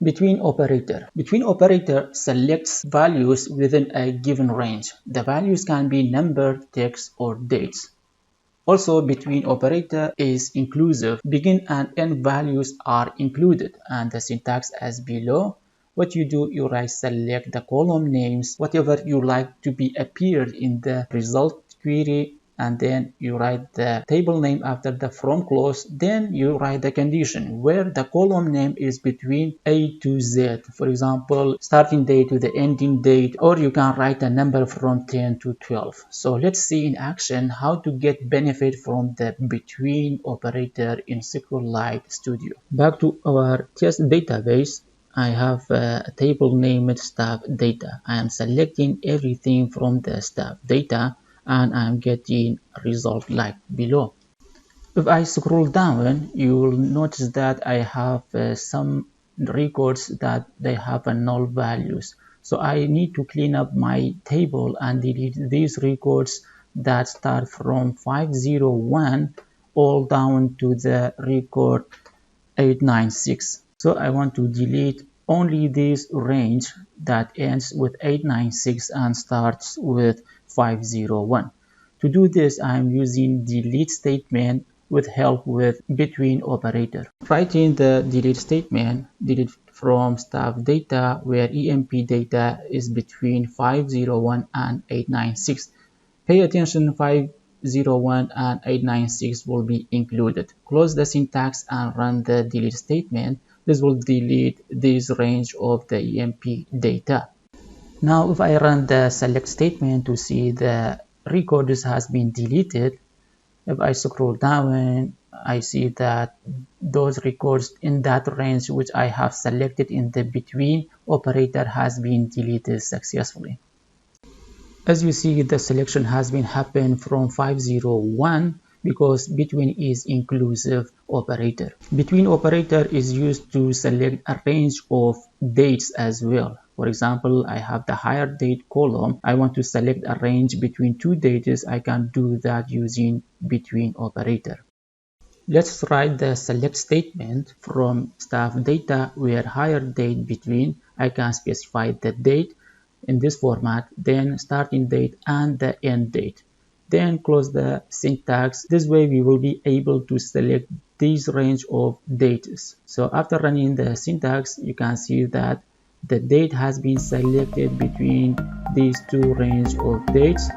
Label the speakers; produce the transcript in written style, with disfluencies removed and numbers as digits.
Speaker 1: Between operator. Between operator selects values within a given range. The values can be number, text, or dates. Also, between operator is inclusive. Begin and end values are included, and the syntax as below. What you do, you write select the column names, whatever you like to be appeared in the result query, and then you write the table name after the from clause. Then you write the condition where the column name is between A to Z. For example, starting date to the ending date, or you can write a number from 10 to 12. So let's see in action how to get benefit from the between operator in SQLite Studio. Back to our test database. I have a table named staff data. I am selecting everything from the staff data, and I'm getting a result like below. If I scroll down, you will notice that I have some records that they have a null values. So I need to clean up my table and delete these records that start from 501 all down to the record 896. So I want to delete only this range that ends with 896 and starts with 501. To do this, I'm using delete statement with help with between operator. Writing the delete statement, delete from staff data where EMP data is between 501 and 896. Pay attention, 501 and 896 will be included. Close the syntax and run the delete statement. This will delete this range of the EMP data. Now if I run the select statement to see the records has been deleted, if I scroll down, I see that those records in that range which I have selected in the between operator has been deleted successfully. As you see, the selection has been happened from 501 because between is inclusive operator. Between operator is used to select a range of dates as well. For example, I have the higher date column. I want to select a range between two dates. I can do that using between operator. Let's write the select statement from staff data where higher date between. I can specify the date in this format, then starting date and the end date. Then close the syntax. This way we will be able to select this range of dates. So after running the syntax, you can see that the date has been selected between these two range of dates.